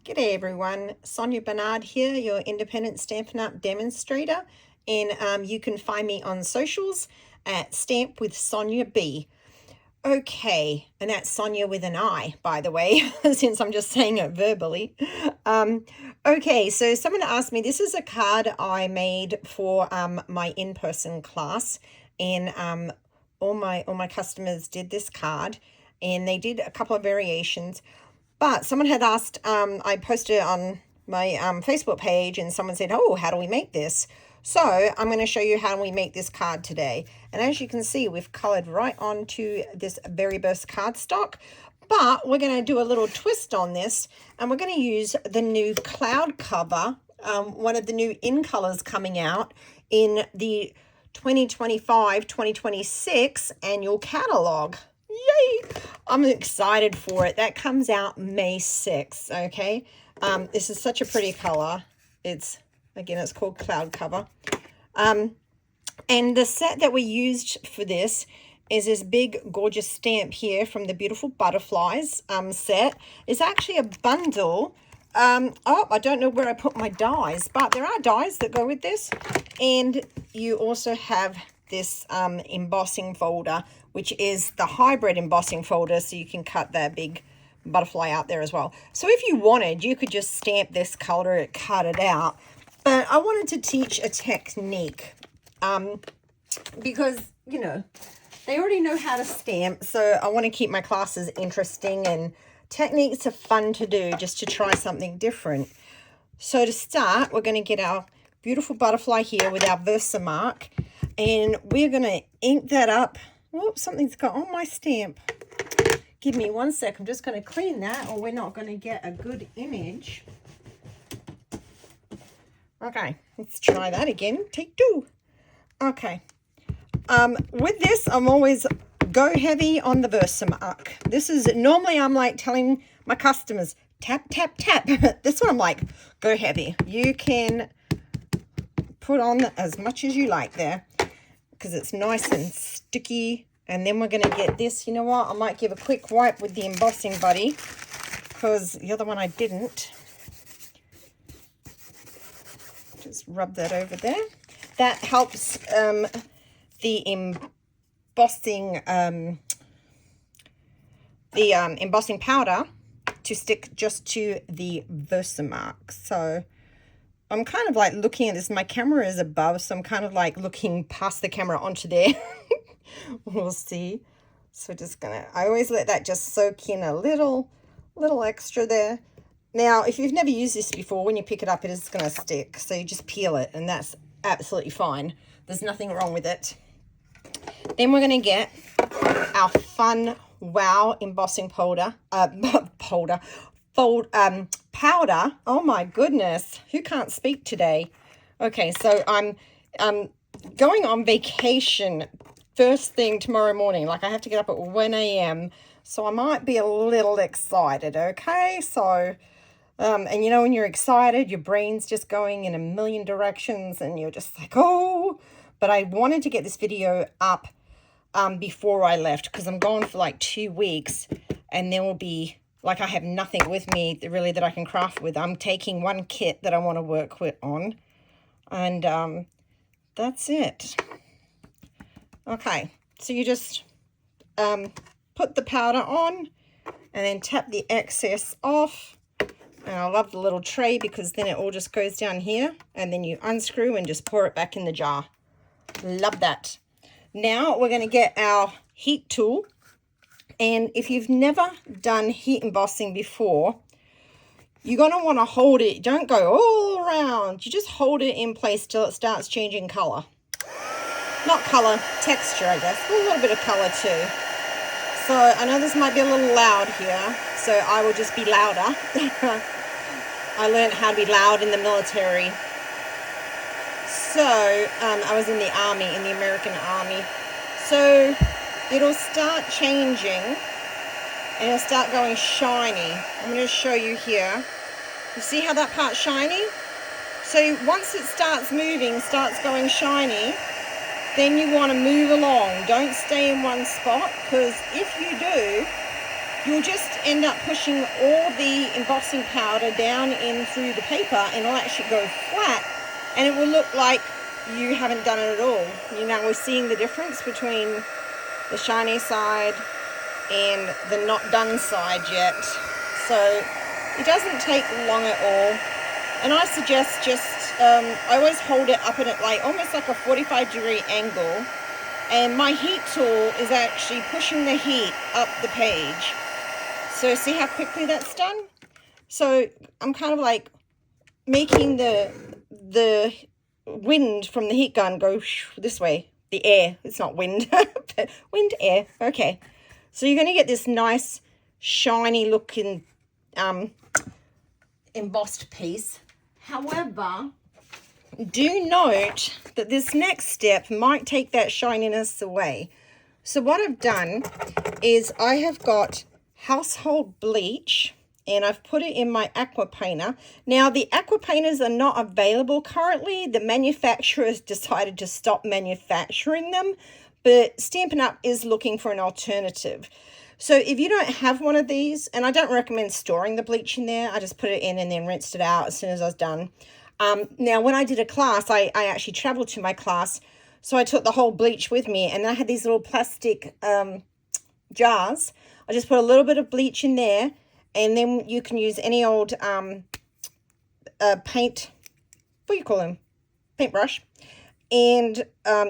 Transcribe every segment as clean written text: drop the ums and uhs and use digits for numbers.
G'day everyone, Sonia Bernard here, your independent Stampin' Up! Demonstrator, and you can find me on socials at Stamp with Sonia B. Okay, and that's Sonia with an I, by the way, since I'm just saying it verbally. Okay, so someone asked me, this is a card I made for my in-person class, and all my customers did this card, and they did a couple of variations. But someone had asked, I posted it on my Facebook page, and someone said, oh, how do we make this? So I'm going to show you how we make this card today. And as you can see, we've colored right onto this Berry Burst cardstock. But we're going to do a little twist on this, and we're going to use the new cloud cover, one of the new in colors coming out in the 2025-2026 annual catalog. Yay! I'm excited for it. That comes out May 6th, okay? This is such a pretty color. It's called Cloud Cover. And the set that we used for this is this big, gorgeous stamp here from the Beautiful Butterflies set. It's actually a bundle. Oh, I don't know where I put my dies, but there are dies that go with this. And you also have this embossing folder, which is the hybrid embossing folder, so you can cut that big butterfly out there as well. So if you wanted, you could just stamp this color, cut it out. But I wanted to teach a technique because, you know, they already know how to stamp, so I want to keep my classes interesting, and techniques are fun to do just to try something different. So to start, we're going to get our beautiful butterfly here with our Versamark, and we're going to ink that up. Whoops, something's got on my stamp. Give me 1 sec. I'm just going to clean that, or we're not going to get a good image. Okay, let's try that again. Take two. Okay. With this, I'm always go heavy on the Versamark. This is normally I'm like telling my customers, tap, tap, tap. This one I'm like, go heavy. You can put on as much as you like there, because it's nice and sticky. And then we're going to get this. You know what? I might give a quick wipe with the embossing buddy, because the other one I didn't. Just rub that over there. That helps the embossing powder to stick just to the Versamark. So I'm kind of like looking at this. My camera is above, so I'm kind of like looking past the camera onto there. We'll see. So just gonna, I always let that just soak in a little extra there. Now, if you've never used this before, when you pick it up, it is gonna stick. So you just peel it, and that's absolutely fine. There's nothing wrong with it. Then we're gonna get our fun wow embossing powder. Powder. Oh my goodness, who can't speak today? Okay, so I'm going on vacation first thing tomorrow morning. Like, I have to get up at 1 a.m. so I might be a little excited. Okay, so and you know, when you're excited, your brain's just going in a million directions, and you're just like, oh. But I wanted to get this video up before I left, because I'm gone for like 2 weeks, and there will be, like, I have nothing with me really that I can craft with. I'm taking one kit that I want to work with on, and that's it. Okay, so you just put the powder on, and then tap the excess off. And I love the little tray, because then it all just goes down here, and then you unscrew and just pour it back in the jar. Love that. Now we're going to get our heat tool. And if you've never done heat embossing before, you're going to want to hold it. Don't go all around. You just hold it in place till it starts changing color. Not color, texture, I guess. A little bit of color too. So I know this might be a little loud here, so I will just be louder. I learned how to be loud in the military. So I was in the army, in the American army. So it'll start changing, and it'll start going shiny. I'm going to show you here. You see how that part's shiny? So once it starts moving, starts going shiny, then you want to move along. Don't stay in one spot, because if you do, you'll just end up pushing all the embossing powder down in through the paper, and it'll actually go flat, and it will look like you haven't done it at all. You know, we're seeing the difference between the shiny side and the not done side yet. So it doesn't take long at all. And I suggest just, I always hold it up at it like almost like a 45-degree angle. And my heat tool is actually pushing the heat up the page. So see how quickly that's done? So I'm kind of like making the wind from the heat gun go this way. The air, it's not wind, but wind, air. Okay. So you're going to get this nice, shiny looking embossed piece. However, do note that this next step might take that shininess away. So what I've done is I have got household bleach, and I've put it in my aqua painter. Now, the aqua painters are not available currently. The manufacturer has decided to stop manufacturing them, but Stampin' Up! Is looking for an alternative. So if you don't have one of these, and I don't recommend storing the bleach in there, I just put it in and then rinsed it out as soon as I was done. Now, when I did a class, I actually traveled to my class, so I took the whole bleach with me, and I had these little plastic jars. I just put a little bit of bleach in there, and then you can use any old paint, what do you call them? Paintbrush. And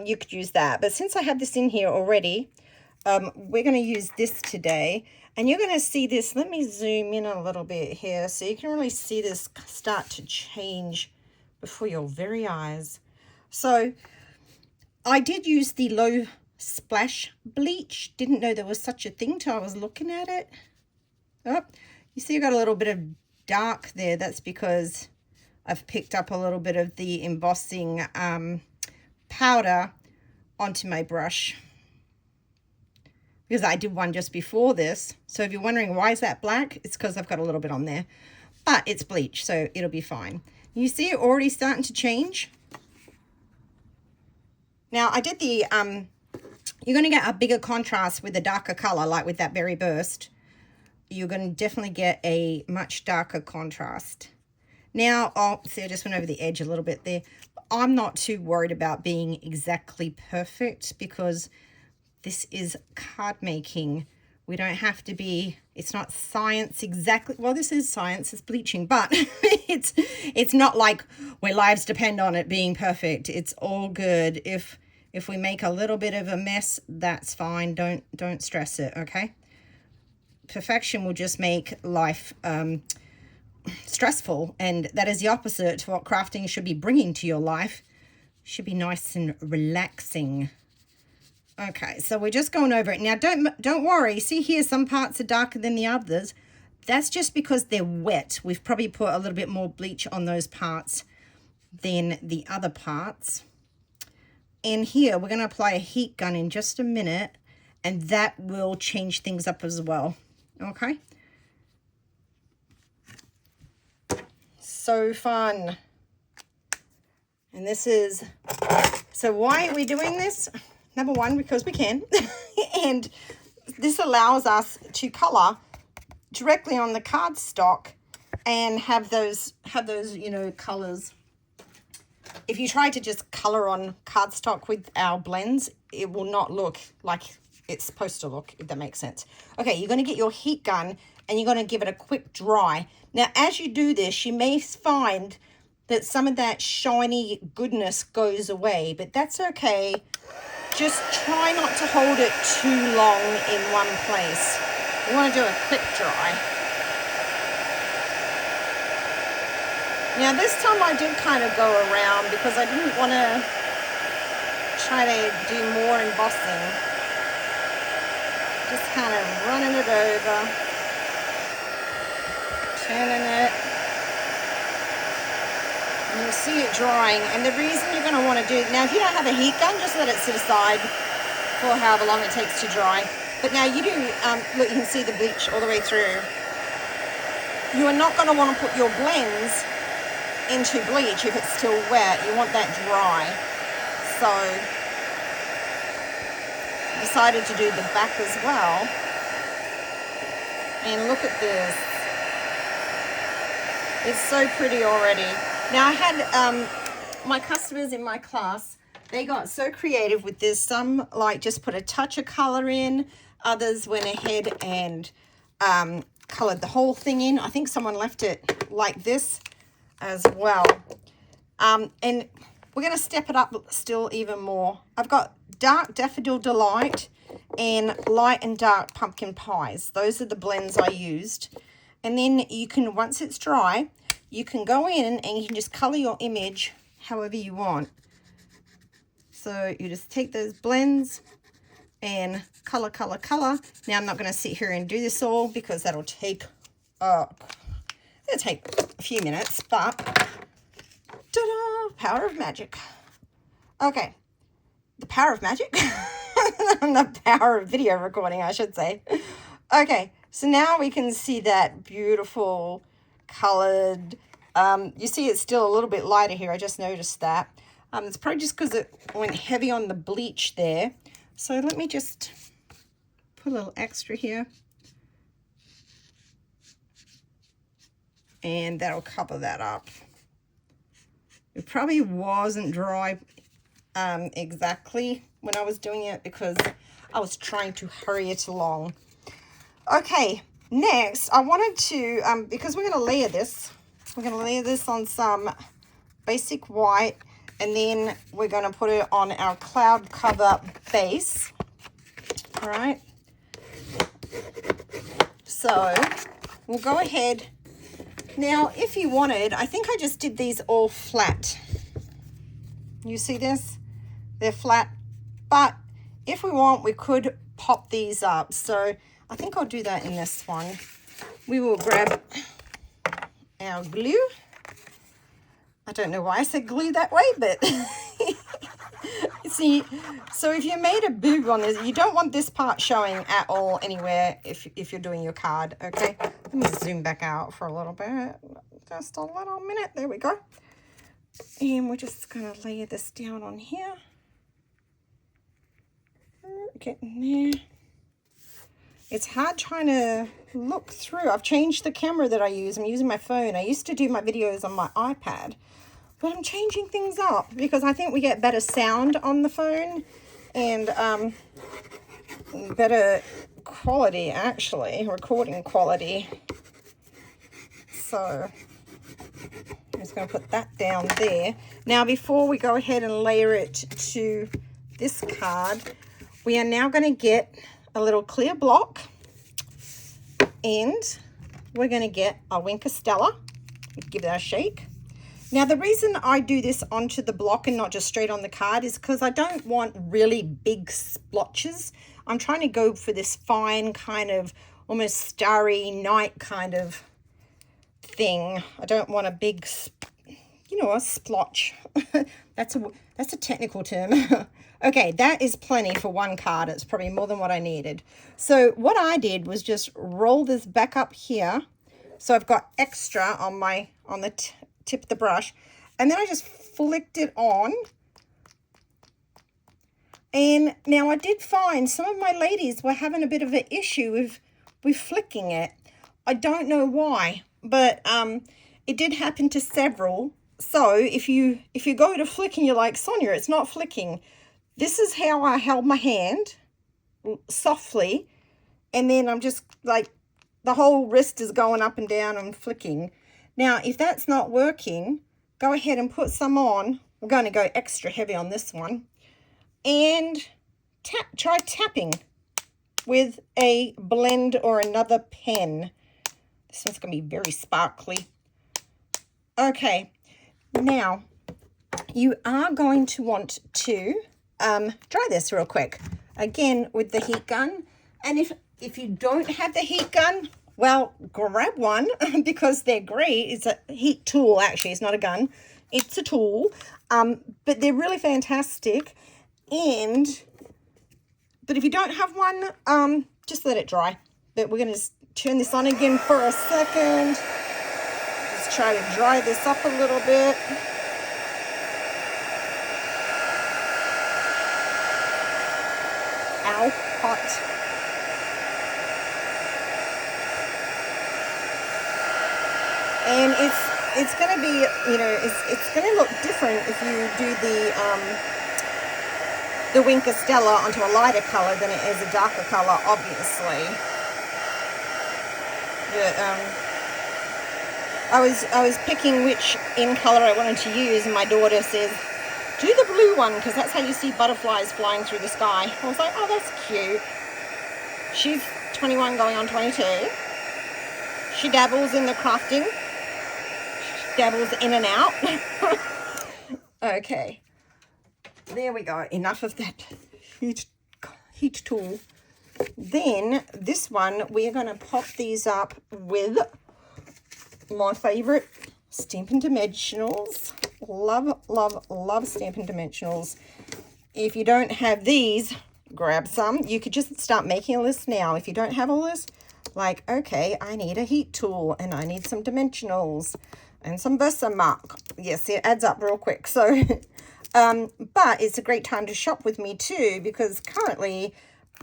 you could use that. But since I have this in here already, we're going to use this today. And you're going to see this. Let me zoom in a little bit here so you can really see this start to change before your very eyes. So I did use the low splash bleach. Didn't know there was such a thing till I was looking at it. Oh, you see I got a little bit of dark there. That's because I've picked up a little bit of the embossing powder onto my brush, because I did one just before this. So if you're wondering why is that black, it's because I've got a little bit on there, but it's bleach, so it'll be fine. You see it already starting to change. Now I did the you're going to get a bigger contrast with a darker color, like with that berry burst. You're going to definitely get a much darker contrast. Now, oh, see, I just went over the edge a little bit there. I'm not too worried about being exactly perfect, because this is card making. We don't have to be, it's not science exactly. Well, this is science, it's bleaching, but it's not like where lives depend on it being perfect. It's all good. If we make a little bit of a mess, that's fine. Don't stress it, okay? Perfection will just make life stressful, and that is the opposite to what crafting should be bringing to your life. It should be nice and relaxing. Okay, so we're just going over it. Now, don't worry. See here, some parts are darker than the others. That's just because they're wet. We've probably put a little bit more bleach on those parts than the other parts. And here, we're going to apply a heat gun in just a minute, and that will change things up as well. Okay? So fun. And this is, so why are we doing this? Number one, because we can. And this allows us to color directly on the cardstock and have those, you know, colors. If you try to just color on cardstock with our blends, it will not look like it's supposed to look, if that makes sense. Okay, you're going to get your heat gun and you're going to give it a quick dry. Now, as you do this, you may find that some of that shiny goodness goes away, but that's okay. Just try not to hold it too long in one place. You want to do a quick dry. Now, this time I did kind of go around because I didn't want to try to do more embossing. Just kind of running it over, turning it. And you'll see it drying. And the reason you're going to want to do, now if you don't have a heat gun, just let it sit aside for however long it takes to dry. But now you do, look, you can see the bleach all the way through. You are not going to want to put your blends into bleach if it's still wet. You want that dry. So I decided to do the back as well. And look at this. It's so pretty already. Now I had my customers in my class, they got so creative with this. Some like just put a touch of color in. Others went ahead and colored the whole thing in. I think someone left it like this as well. And we're going to step it up still even more. I've got dark Daffodil Delight and light and dark pumpkin pies. Those are the blends I used. And then you can, once it's dry, you can go in and you can just color your image however you want. So you just take those blends and color, color, color. Now I'm not going to sit here and do this all because that'll take, it'll take a few minutes, but ta-da, power of magic. Okay, the power of magic. The power of video recording, I should say. Okay, so now we can see that beautiful colored, you see it's still a little bit lighter here. I just noticed that. It's probably just because it went heavy on the bleach there. So let me just put a little extra here. And that'll cover that up. It probably wasn't dry exactly when I was doing it because I was trying to hurry it along. Okay, next I wanted to, because we're going to layer this. We're going to layer this on some basic white, and then we're going to put it on our cloud cover base. All right. So we'll go ahead. Now, if you wanted, I think I just did these all flat. You see this? They're flat. But if we want, we could pop these up. So I think I'll do that in this one. We will grab our glue. I don't know why I said glue that way, but see, so if you made a boob on this, you don't want this part showing at all anywhere if you're doing your card, okay? Let me zoom back out for a little bit. Just a little minute. There we go. And we're just going to layer this down on here. Get in there. It's hard trying to look through. I've changed the camera that I use. I'm using my phone. I used to do my videos on my iPad, but I'm changing things up because I think we get better sound on the phone and better quality, actually, recording quality. So I'm just going to put that down there. Now, before we go ahead and layer it to this card, we are now going to get a little clear block, and we're going to get a Wink of Stella. Give that a shake. Now, the reason I do this onto the block and not just straight on the card is because I don't want really big splotches. I'm trying to go for this fine kind of almost starry night kind of thing. I don't want a big, you know, a splotch. That's a technical term. Okay, that is plenty for one card. It's probably more than what I needed. So what I did was just roll this back up here. So I've got extra on the tip of the brush. And then I just flicked it on. And now I did find some of my ladies were having a bit of an issue with flicking it. I don't know why, but it did happen to several. So if you go to flick and you're like, Sonia, it's not flicking. This is how I held my hand softly, and then I'm just like, the whole wrist is going up and down and flicking. Now, if that's not working, go ahead and put some on. We're going to go extra heavy on this one. And try tapping with a blend or another pen. This one's going to be very sparkly. Okay, now you are going to want to dry this real quick, again with the heat gun. And if you don't have the heat gun, well, grab one because they're great. It's a heat tool, actually. It's not a gun. It's a tool, but they're really fantastic. But if you don't have one, just let it dry. But we're going to just turn this on again for a second. Just try to dry this up a little bit. Ow, hot. And it's going to be, you know, it's going to look different if you do the Winker Stella onto a lighter color than it is a darker color, obviously. But, I was picking which in color I wanted to use, and my daughter says, do the blue one, because that's how you see butterflies flying through the sky. I was like, oh, that's cute. She's 21 going on 22. She dabbles in the crafting. She dabbles in and out. Okay. There we go. Enough of that heat tool. Then this one, we're going to pop these up with my favorite Stampin' Dimensionals. Love, love, love Stampin' Dimensionals. If you don't have these, grab some. You could just start making a list now. If you don't have a list, like, okay, I need a heat tool and I need some dimensionals and some Versamark. Yes, it adds up real quick. So, but it's a great time to shop with me too, because currently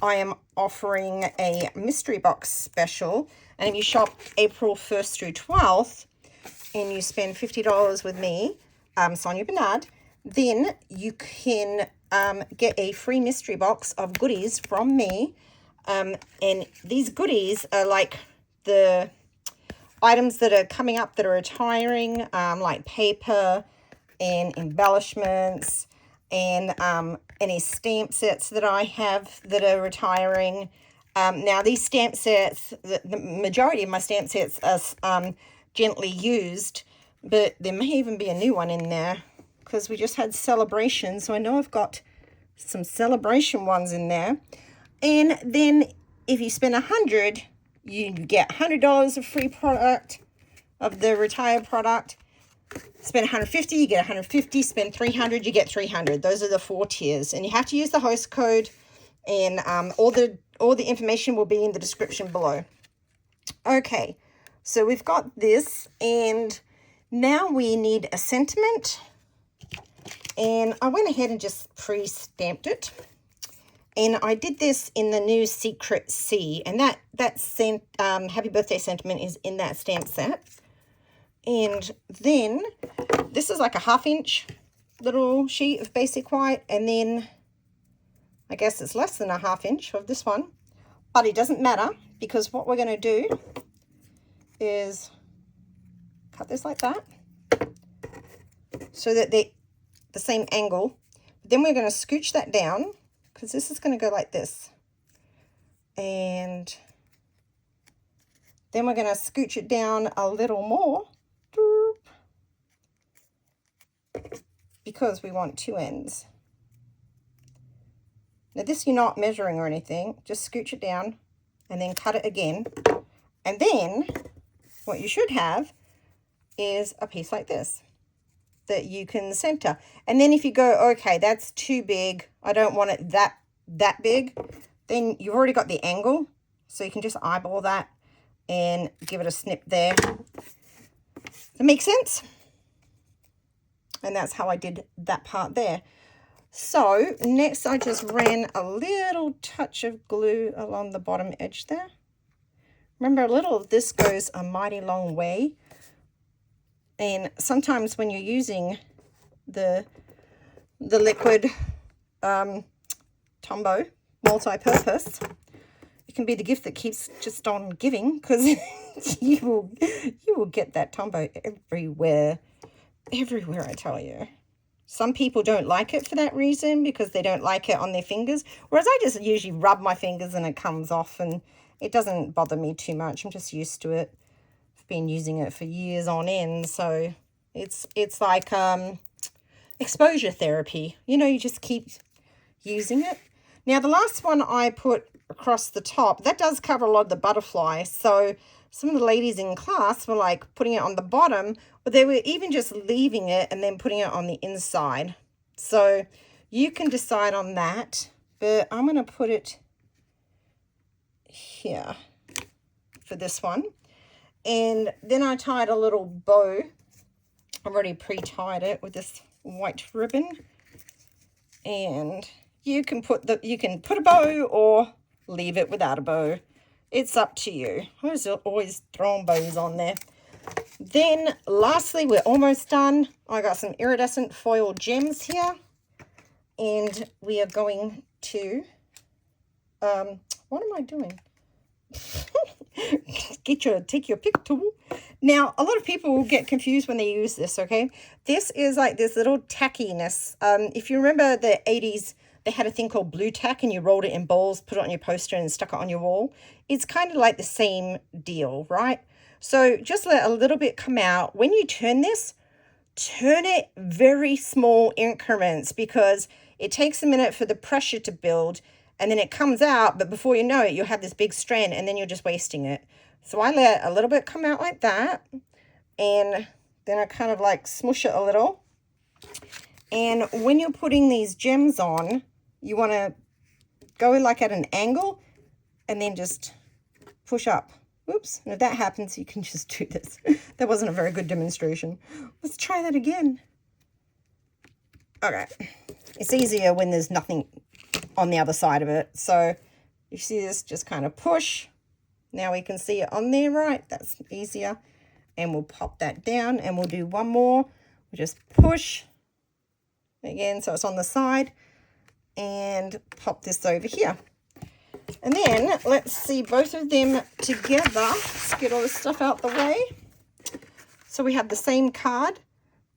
I am offering a mystery box special. And if you shop April 1st through 12th and you spend $50 with me, Sonia Bernard, then you can get a free mystery box of goodies from me. And these goodies are like the items that are coming up that are retiring, like paper and embellishments and any stamp sets that I have that are retiring. Now, these stamp sets, the majority of my stamp sets are gently used, but there may even be a new one in there because we just had Celebration. So I know I've got some Celebration ones in there. And then if you spend $100, you get $100 of free product of the retired product. Spend $150, you get $150. Spend $300, you get $300. Those are the 4 tiers. And you have to use the host code, and all the information will be in the description below. Okay, so we've got this, and now we need a sentiment. And I went ahead and just pre-stamped it. And I did this in the new Secret C, and that Happy Birthday sentiment is in that stamp set. And then this is like a 1/2 inch little sheet of basic white, and then I guess it's less than a 1/2 inch of this one, but it doesn't matter, because what we're going to do is cut this like that so that they're the same angle. Then we're going to scooch that down, because this is going to go like this, and then we're going to scooch it down a little more because we want 2 ends. Now this, you're not measuring or anything, just scooch it down and then cut it again. And then what you should have is a piece like this that you can center. And then if you go, okay, that's too big, I don't want it that big, then you've already got the angle, so you can just eyeball that and give it a snip there. Does that make sense? And that's how I did that part there. So next I just ran a little touch of glue along the bottom edge there. Remember, a little of this goes a mighty long way. And sometimes when you're using the liquid Tombow multi-purpose, it can be the gift that keeps just on giving, because you will get that Tombow everywhere, I tell you. Some people don't like it for that reason, because they don't like it on their fingers, whereas I just usually rub my fingers and it comes off, and it doesn't bother me too much. I'm just used to it. I've been using it for years on end, so it's like exposure therapy. You know, you just keep using it. Now, the last one I put across the top, that does cover a lot of the butterfly, so some of the ladies in class were like putting it on the bottom, but they were even just leaving it and then putting it on the inside. So you can decide on that, but I'm going to put it here for this one. And then I tied a little bow. I've already pre-tied it with this white ribbon. And you can put a bow or leave it without a bow. It's up to you. I was always throwing bows on there. Then lastly, we're almost done. I got some iridescent foil gems here. And we are going to, what am I doing? Take your pick tool. Now, a lot of people will get confused when they use this, okay? This is like this little tackiness. If you remember the 80s, they had a thing called blue tack, and you rolled it in balls, put it on your poster, and stuck it on your wall. It's kind of like the same deal, right? So just let a little bit come out. When you turn this, turn it very small increments, because it takes a minute for the pressure to build, and then it comes out, but before you know it, you'll have this big strand, and then you're just wasting it. So I let a little bit come out like that, and then I kind of like smush it a little. And when you're putting these gems on, you want to go like at an angle, and then just push up. Oops, and if that happens, you can just do this. That wasn't a very good demonstration. Let's try that again. Okay, it's easier when there's nothing on the other side of it. So you see this, just kind of push. Now we can see it on there, right? That's easier. And we'll pop that down, and we'll do one more. We'll just push again, so it's on the side, and pop this over here. And then let's see both of them together. Let's get all this stuff out the way. So we have the same card,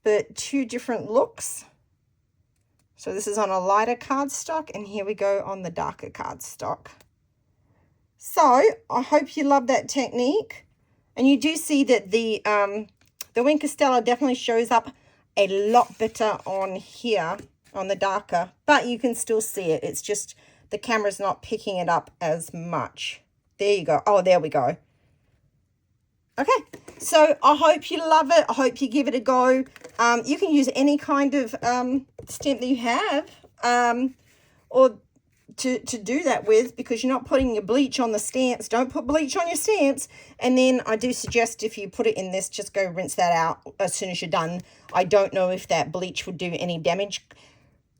but two different looks. So this is on a lighter cardstock, and here we go on the darker cardstock. So I hope you love that technique. And you do see that the Wink Stella definitely shows up a lot better on here, on the darker, but you can still see it. It's just the camera's not picking it up as much. There you go. Oh, there we go. Okay, so I hope you love it. I hope you give it a go. You can use any kind of stamp that you have, or to do that with, because you're not putting your bleach on the stamps. Don't put bleach on your stamps. And then I do suggest, if you put it in this, just go rinse that out as soon as you're done. I don't know if that bleach would do any damage,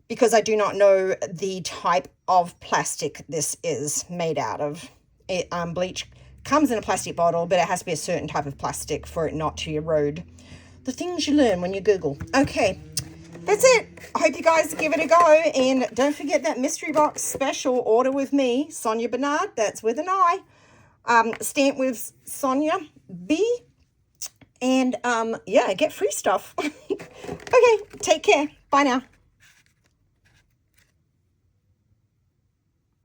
because I do not know the type of plastic this is made out of. Bleach comes in a plastic bottle, but it has to be a certain type of plastic for it not to erode. The things you learn when you Google. Okay, that's it. I hope you guys give it a go. And don't forget that mystery box special order with me, Sonia Bernard. That's with an I. Stamp with Sonia B. And yeah, get free stuff. Okay, take care. Bye now.